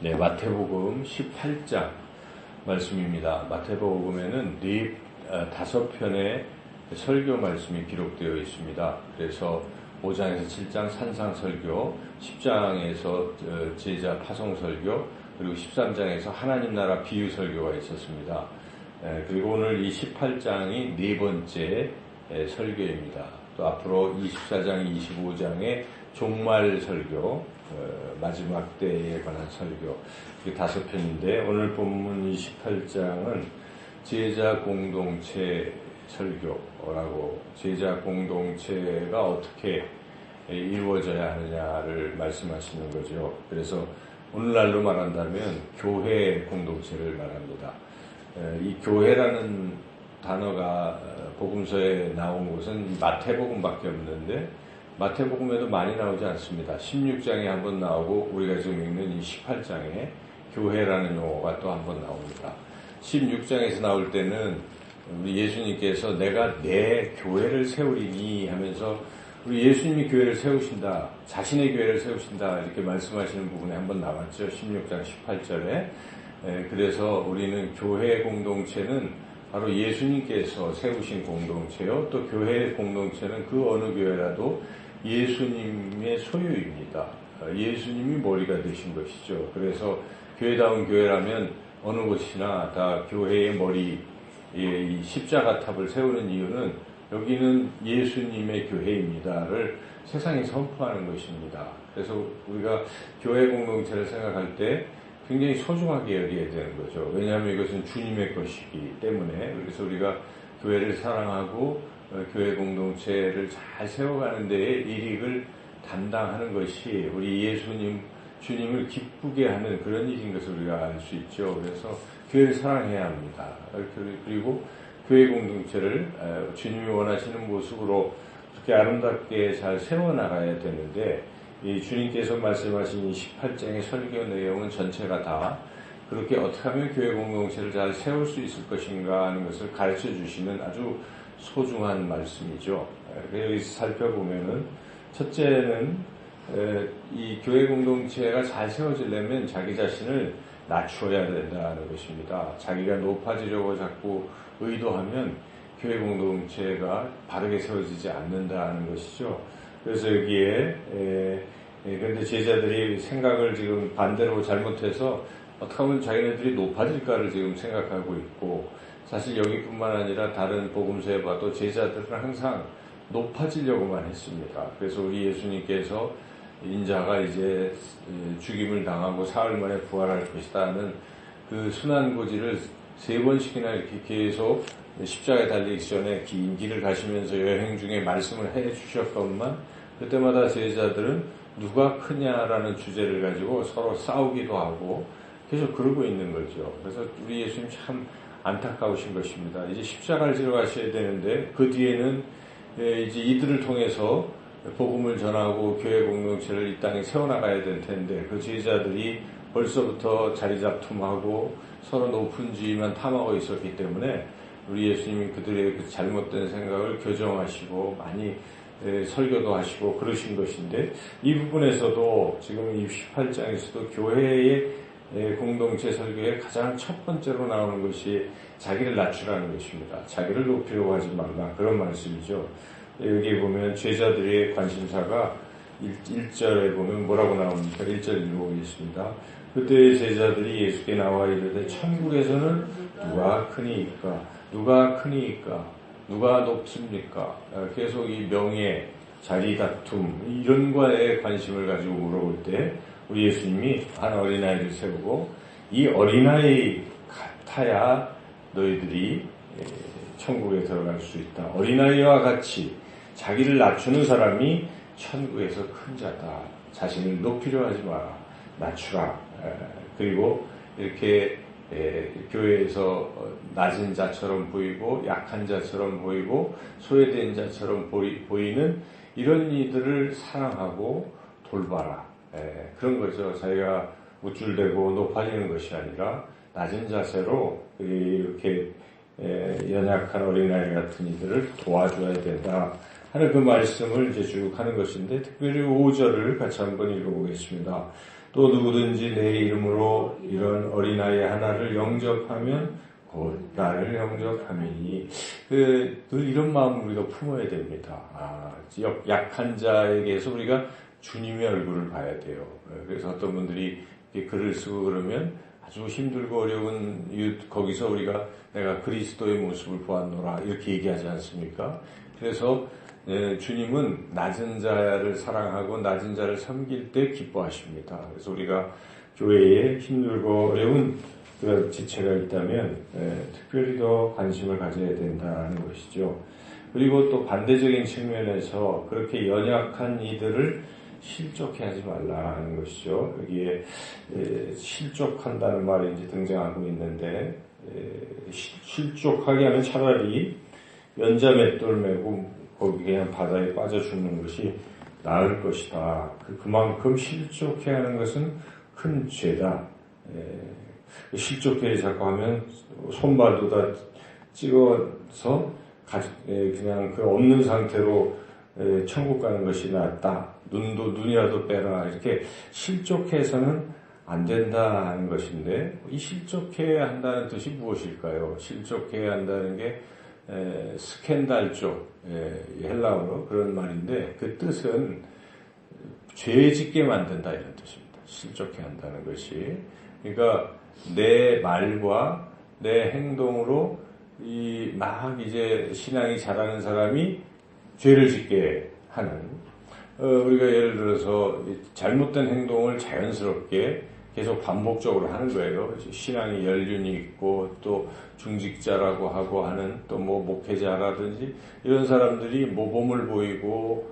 네, 마태복음 18장 말씀입니다. 마태복음에는 5편의 설교 말씀이 기록되어 있습니다. 그래서 5장에서 7장 산상 설교, 10장에서 제자 파송 설교, 그리고 13장에서 하나님 나라 비유 설교가 있었습니다. 그리고 오늘 이 18장이 네 번째 설교입니다. 또 앞으로 24장, 25장의 종말 설교, 마지막 때에 관한 설교, 이게 5편인데 오늘 본문 28장은 제자 공동체 설교라고, 제자 공동체가 어떻게 이루어져야 하느냐를 말씀하시는 거죠. 그래서 오늘날로 말한다면 교회 공동체를 말합니다. 이 교회라는 단어가 복음서에 나온 곳은 마태복음밖에 없는데 마태복음에도 많이 나오지 않습니다. 16장에 한번 나오고 우리가 지금 읽는 이 18장에 교회라는 용어가 또 한번 나옵니다. 16장에서 나올 때는 우리 예수님께서 내가 내 교회를 세우리니 하면서 우리 예수님이 교회를 세우신다, 자신의 교회를 세우신다 이렇게 말씀하시는 부분에 한번 나왔죠. 16장 18절에. 그래서 우리는 교회 공동체는 바로 예수님께서 세우신 공동체요. 또 교회 공동체는 그 어느 교회라도 예수님의 소유입니다. 예수님이 머리가 되신 것이죠. 그래서 교회다운 교회라면 어느 곳이나 다 교회의 머리, 이 십자가 탑을 세우는 이유는 여기는 예수님의 교회입니다를 세상에 선포하는 것입니다. 그래서 우리가 교회 공동체를 생각할 때 굉장히 소중하게 여겨야 되는 거죠. 왜냐하면 이것은 주님의 것이기 때문에. 그래서 우리가 교회를 사랑하고 교회 공동체를 잘 세워가는 데에 일익을 담당하는 것이 우리 예수님, 주님을 기쁘게 하는 그런 일인 것을 우리가 알 수 있죠. 그래서 교회를 사랑해야 합니다. 그리고 교회 공동체를 주님이 원하시는 모습으로 그렇게 아름답게 잘 세워나가야 되는데, 이 주님께서 말씀하신 이 18장의 설교 내용은 전체가 다 그렇게 어떻게 하면 교회 공동체를 잘 세울 수 있을 것인가 하는 것을 가르쳐 주시는 아주 소중한 말씀이죠. 여기서 살펴보면은 첫째는 이 교회 공동체가 잘 세워지려면 자기 자신을 낮추어야 된다는 것입니다. 자기가 높아지려고 자꾸 의도하면 교회 공동체가 바르게 세워지지 않는다는 것이죠. 그래서 여기에 그런데 제자들이 생각을 지금 반대로 잘못해서 어떻게 하면 자기네들이 높아질까를 지금 생각하고 있고, 사실 여기뿐만 아니라 다른 복음서에 봐도 제자들은 항상 높아지려고만 했습니다. 그래서 우리 예수님께서 인자가 이제 죽임을 당하고 사흘 만에 부활할 것이다는 그 순환고지를 3번씩이나 이렇게 계속 십자가에 달리기 전에 긴 길을 가시면서 여행 중에 말씀을 해 주셨건만 그때마다 제자들은 누가 크냐라는 주제를 가지고 서로 싸우기도 하고 계속 그러고 있는 거죠. 그래서 우리 예수님 참 안타까우신 것입니다. 이제 십자가를 지러 가셔야 되는데 그 뒤에는 이제 이들을 통해서 복음을 전하고 교회 공동체를 이 땅에 세워나가야 될 텐데 그 제자들이 벌써부터 자리잡툼하고 서로 높은 지위만 탐하고 있었기 때문에 우리 예수님이 그들의 그 잘못된 생각을 교정하시고 많이 설교도 하시고 그러신 것인데, 이 부분에서도 지금 이 18장에서도 교회의 공동체 설교의 가장 첫 번째로 나오는 것이 자기를 낮추라는 것입니다. 자기를 높이려고 하지 말라, 그런 말씀이죠. 여기 보면 제자들의 관심사가 1절에 보면 뭐라고 나옵니까? 1절 읽어보겠습니다. 그때 제자들이 예수께 나와 이르되 천국에서는 누가 크니이까? 누가 크니이까? 누가 높습니까? 계속 이 명예, 자리 다툼 이런 거에 관심을 가지고 물어볼 때 우리 예수님이 한 어린아이를 세우고 이 어린아이 같아야 너희들이 천국에 들어갈 수 있다. 어린아이와 같이 자기를 낮추는 사람이 천국에서 큰 자다. 자신을 높이려 하지 마라. 낮추라. 그리고 이렇게 교회에서 낮은 자처럼 보이고 약한 자처럼 보이고 소외된 자처럼 보이는 이런 이들을 사랑하고 돌봐라. 그런 거죠. 자기가 우쭐대고 높아지는 것이 아니라 낮은 자세로 이렇게 연약한 어린아이 같은 이들을 도와줘야 된다 하는 그 말씀을 이제 쭉 하는 것인데, 특별히 5절을 같이 한번 읽어보겠습니다. 또 누구든지 내 이름으로 이런 어린아이 하나를 영접하면 곧 나를 영접함이니. 늘 이런 마음을 우리가 품어야 됩니다. 약한 자에게서 우리가 주님의 얼굴을 봐야 돼요. 그래서 어떤 분들이 글을 쓰고 그러면 아주 힘들고 어려운 이웃, 거기서 우리가 내가 그리스도의 모습을 보았노라 이렇게 얘기하지 않습니까? 그래서 주님은 낮은 자를 사랑하고 낮은 자를 섬길 때 기뻐하십니다. 그래서 우리가 교회에 힘들고 어려운 그런 지체가 있다면 특별히 더 관심을 가져야 된다는 것이죠. 그리고 또 반대적인 측면에서 그렇게 연약한 이들을 실족해 하지 말라는 것이죠. 여기에 실족한다는 말이 이제 등장하고 있는데, 실족하게 하면 차라리 연자맷돌 메고 거기 그냥 바다에 빠져 죽는 것이 나을 것이다. 그만큼 실족해 하는 것은 큰 죄다. 실족해 자꾸 하면 손발도 다 찍어서 그냥 그 없는 상태로 천국 가는 것이 낫다. 눈이라도 빼라. 이렇게 실족해서는 안 된다는 것인데, 이 실족해야 한다는 뜻이 무엇일까요? 실족해야 한다는 게 스캔달조, 헬라어로 그런 말인데, 그 뜻은 죄 짓게 만든다 이런 뜻입니다. 실족해야 한다는 것이. 그러니까 내 말과 내 행동으로 막 이제 신앙이 자라는 사람이 죄를 짓게 하는, 우리가 예를 들어서 잘못된 행동을 자연스럽게 계속 반복적으로 하는 거예요. 신앙이 연륜이 있고 또 중직자라고 하고 하는 또 뭐 목회자라든지 이런 사람들이 모범을 보이고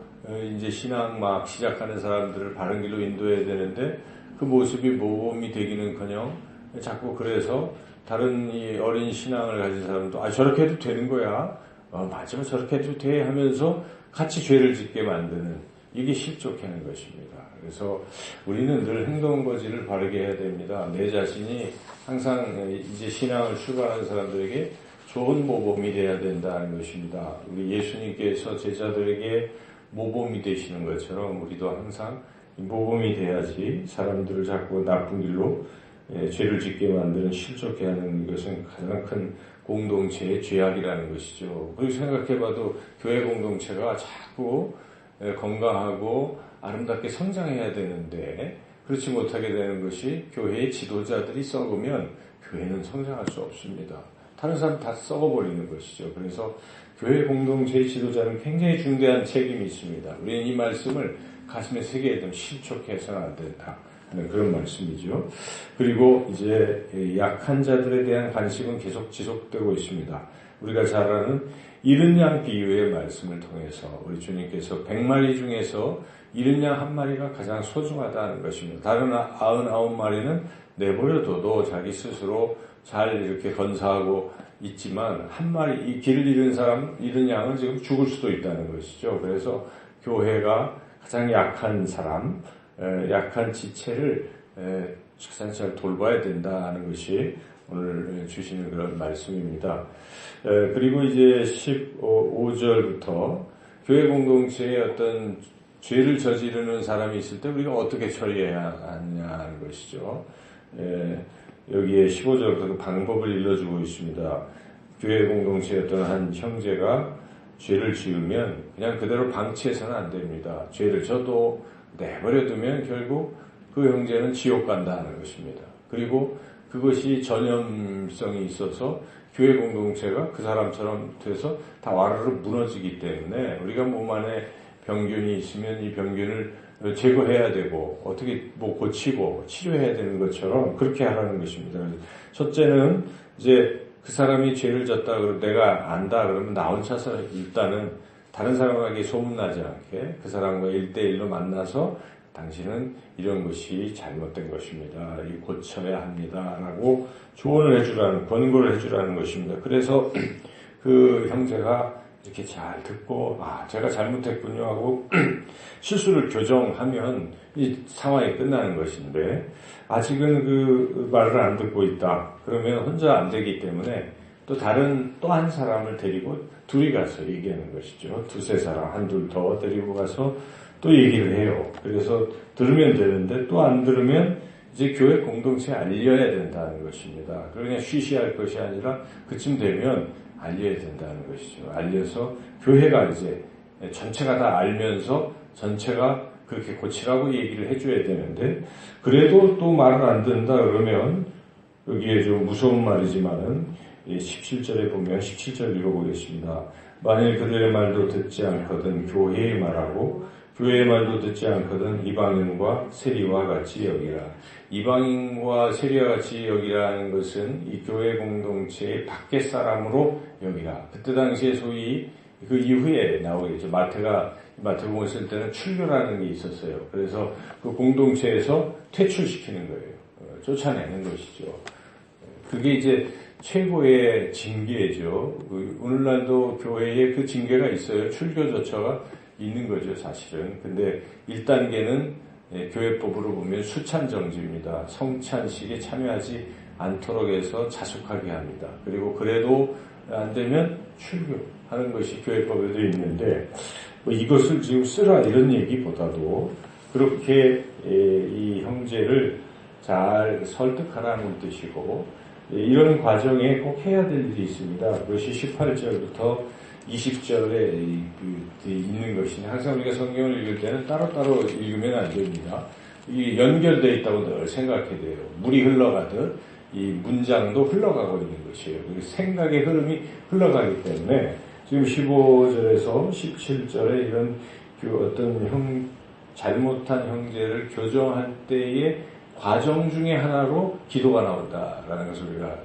이제 신앙 막 시작하는 사람들을 바른 길로 인도해야 되는데 그 모습이 모범이 되기는커녕 자꾸 그래서 다른 이 어린 신앙을 가진 사람도 저렇게 해도 되는 거야. 맞아 저렇게 해도 돼 하면서 같이 죄를 짓게 만드는, 이게 실족해 하는 것입니다. 그래서 우리는 늘 행동거지를 바르게 해야 됩니다. 내 자신이 항상 이제 신앙을 출발하는 사람들에게 좋은 모범이 되어야 된다는 것입니다. 우리 예수님께서 제자들에게 모범이 되시는 것처럼 우리도 항상 모범이 돼야지 사람들을 자꾸 나쁜 길로 죄를 짓게 만드는 실족해 하는 것은 가장 큰 공동체의 죄악이라는 것이죠. 그리고 생각해봐도 교회 공동체가 자꾸 건강하고 아름답게 성장해야 되는데 그렇지 못하게 되는 것이 교회의 지도자들이 썩으면 교회는 성장할 수 없습니다. 다른 사람 다 썩어버리는 것이죠. 그래서 교회 공동체의 지도자는 굉장히 중대한 책임이 있습니다. 우리는 이 말씀을 가슴에 새겨야 되면 실족해서는 안 된다 하는 그런 말씀이죠. 그리고 이제 약한 자들에 대한 관심은 계속 지속되고 있습니다. 우리가 잘 아는 잃은 양 비유의 말씀을 통해서 우리 주님께서 100마리 중에서 잃은 양 한 마리가 가장 소중하다는 것입니다. 다른 99마리는 내버려둬도 자기 스스로 잘 이렇게 건사하고 있지만 한 마리, 이 길을 잃은 양은 지금 죽을 수도 있다는 것이죠. 그래서 교회가 가장 약한 사람, 약한 지체를 가장 잘 돌봐야 된다는 것이 오늘 주시는 그런 말씀입니다. 그리고 이제 15절부터 교회 공동체에 어떤 죄를 저지르는 사람이 있을 때 우리가 어떻게 처리해야 하냐는 것이죠. 여기에 15절부터 그 방법을 일러주고 있습니다. 교회 공동체의 어떤 한 형제가 죄를 지으면 그냥 그대로 방치해서는 안 됩니다. 죄를 져도 내버려두면 결국 그 형제는 지옥 간다는 것입니다. 그리고 그것이 전염성이 있어서 교회 공동체가 그 사람처럼 돼서 다 와르르 무너지기 때문에 우리가 몸 안에 병균이 있으면 이 병균을 제거해야 되고 어떻게 뭐 고치고 치료해야 되는 것처럼 그렇게 하라는 것입니다. 첫째는 이제 그 사람이 죄를 졌다 그러면 내가 안다 그러면 나 혼자서 일단은 다른 사람에게 소문나지 않게 그 사람과 1대1로 만나서 당신은 이런 것이 잘못된 것입니다. 이 고쳐야 합니다. 라고 조언을 해주라는, 권고를 해주라는 것입니다. 그래서 그 형제가 이렇게 잘 듣고, 제가 잘못했군요 하고 실수를 교정하면 이 상황이 끝나는 것인데, 아직은 그 말을 안 듣고 있다. 그러면 혼자 안 되기 때문에 또 한 사람을 데리고 둘이 가서 얘기하는 것이죠. 두세 사람, 한둘 더 데리고 가서 또 얘기를 해요. 그래서 들으면 되는데 또 안 들으면 이제 교회 공동체에 알려야 된다는 것입니다. 그냥 쉬쉬할 것이 아니라 그쯤 되면 알려야 된다는 것이죠. 알려서 교회가 이제 전체가 다 알면서 전체가 그렇게 고치라고 얘기를 해줘야 되는데 그래도 또 말을 안 듣는다 그러면 여기에 좀 무서운 말이지만은 17절에 보면 17절 읽어보겠습니다. 만일 그들의 말도 듣지 않거든 교회의 말하고 교회의 말도 듣지 않거든 이방인과 세리와 같이 여기라. 이방인과 세리와 같이 여기라는 것은 이 교회 공동체의 밖의 사람으로 여기라. 그때 당시에 소위 그 이후에 나오겠죠. 마태복음을 쓸 때는 출교라는 게 있었어요. 그래서 그 공동체에서 퇴출시키는 거예요. 쫓아내는 것이죠. 그게 이제 최고의 징계죠. 오늘날도 교회에 그 징계가 있어요. 출교조처가 있는 거죠, 사실은. 근데 1단계는 교회법으로 보면 수찬정지입니다. 성찬식에 참여하지 않도록 해서 자숙하게 합니다. 그리고 그래도 안 되면 출교하는 것이 교회법에도 있는데 이것을 지금 쓰라 이런 얘기보다도 그렇게 이 형제를 잘 설득하라는 뜻이고 이런 과정에 꼭 해야 될 일이 있습니다. 그것이 18절부터 20절에 있는 것이니 항상 우리가 성경을 읽을 때는 따로따로 읽으면 안 됩니다. 이게 연결되어 있다고 늘 생각해야 돼요. 물이 흘러가듯 이 문장도 흘러가고 있는 것이에요. 생각의 흐름이 흘러가기 때문에 지금 15절에서 17절에 이런 어떤 잘못한 형제를 교정할 때의 과정 중에 하나로 기도가 나온다라는 것을 우리가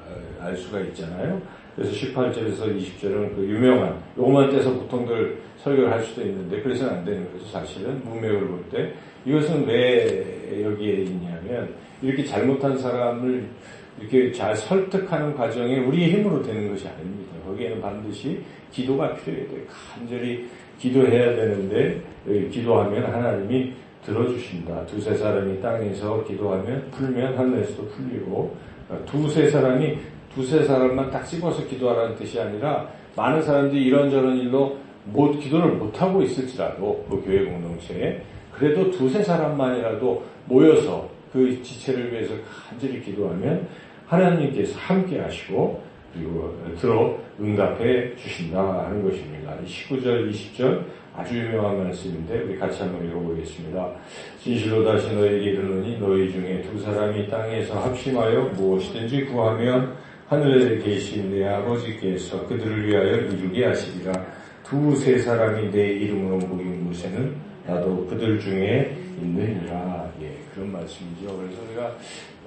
알 수가 있잖아요. 그래서 18절에서 20절은 그 유명한 요것만 떼서 보통들 설교를 할 수도 있는데 그래서는 안 되는 거죠. 사실은 문맥을 볼 때 이것은 왜 여기에 있냐면 이렇게 잘못한 사람을 이렇게 잘 설득하는 과정에 우리의 힘으로 되는 것이 아닙니다. 거기에는 반드시 기도가 필요해야 돼요. 간절히 기도해야 되는데 기도하면 하나님이 들어주신다. 두세 사람이 땅에서 기도하면 풀면 하늘에서도 풀리고 두세 사람만 딱 집어서 기도하라는 뜻이 아니라 많은 사람들이 이런저런 일로 기도를 못하고 있을지라도 그 교회 공동체에 그래도 두세 사람만이라도 모여서 그 지체를 위해서 간절히 기도하면 하나님께서 함께 하시고 그리고 들어 응답해 주신다 하는 것입니다. 19절, 20절 아주 유명한 말씀인데 우리 같이 한번 읽어보겠습니다. 진실로 다시 너에게 이르노니 너희 중에 두 사람이 땅에서 합심하여 무엇이든지 구하면 하늘에 계신 내 아버지께서 그들을 위하여 이루게 하시리라. 두세 사람이 내 이름으로 모인 곳에는 나도 그들 중에 있느니라. 그런 말씀이죠. 그래서 우리가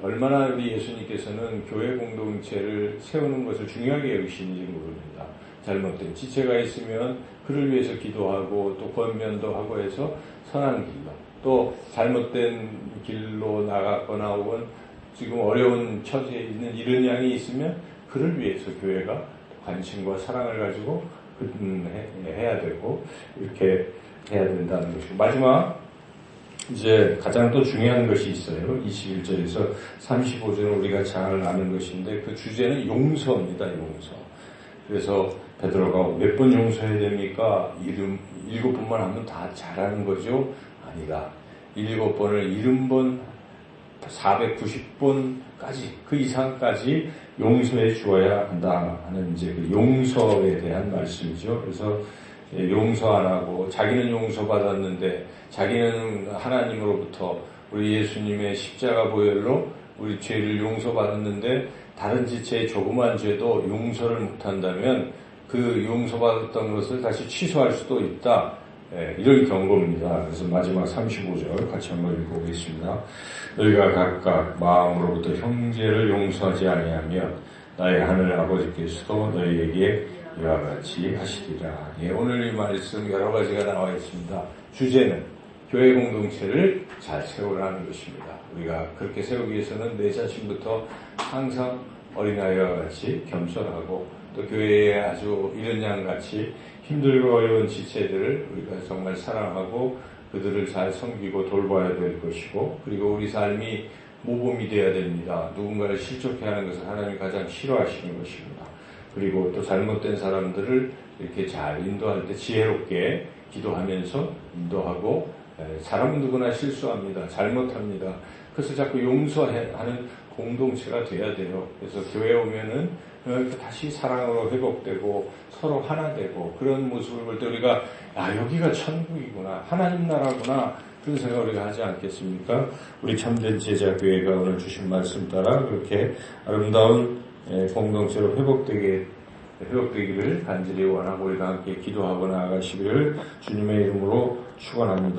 얼마나 우리 예수님께서는 교회 공동체를 세우는 것을 중요하게 여기시는지 모릅니다. 잘못된 지체가 있으면 그를 위해서 기도하고 또 권면도 하고 해서 선한 길로 또 잘못된 길로 나갔거나 혹은 지금 어려운 처지에 있는 이런 양이 있으면 그를 위해서 교회가 관심과 사랑을 가지고 해야 되고 이렇게 해야 된다는 것이고 마지막 이제 가장 또 중요한 것이 있어요. 21절에서 35절은 우리가 잘 아는 것인데 그 주제는 용서입니다. 용서. 그래서 베드로가 몇 번 용서해야 됩니까? 7번만 하면 다 잘하는 거죠? 아니다. 7번을 70번, 490번까지 그 이상까지 용서해 주어야 한다 하는 이제 그 용서에 대한 말씀이죠. 그래서 용서 안 하고 자기는 용서받았는데 자기는 하나님으로부터 우리 예수님의 십자가 보혈로 우리 죄를 용서받았는데 다른 지체의 조그만 죄도 용서를 못한다면 그 용서받았던 것을 다시 취소할 수도 있다. 이런 경고입니다. 그래서 마지막 35절 같이 한번 읽어보겠습니다. 너희가 각각 마음으로부터 형제를 용서하지 아니하면 나의 하늘 아버지께서도 너희에게 이와 같이 하시리라. 오늘 이 말씀 여러 가지가 나와 있습니다. 주제는 교회 공동체를 잘 세우라는 것입니다. 우리가 그렇게 세우기 위해서는 내 자신부터 항상 어린아이와 같이 겸손하고 또 교회에 아주 이런 양같이 힘들고 어려운 지체들을 우리가 정말 사랑하고 그들을 잘 섬기고 돌봐야 될 것이고 그리고 우리 삶이 모범이 되어야 됩니다. 누군가를 실족해 하는 것을 하나님이 가장 싫어하시는 것입니다. 그리고 또 잘못된 사람들을 이렇게 잘 인도할 때 지혜롭게 기도하면서 인도하고 사람은 누구나 실수합니다. 잘못합니다. 그래서 자꾸 용서하는 공동체가 돼야 돼요. 그래서 교회에 오면은 다시 사랑으로 회복되고 서로 하나 되고 그런 모습을 볼 때 우리가 여기가 천국이구나, 하나님 나라구나, 그런 생각을 우리가 하지 않겠습니까? 우리 참된 제자교회가 오늘 주신 말씀 따라 그렇게 아름다운 공동체로 회복되기를 간절히 원하고 우리가 함께 기도하고 나아가시기를 주님의 이름으로 축원합니다.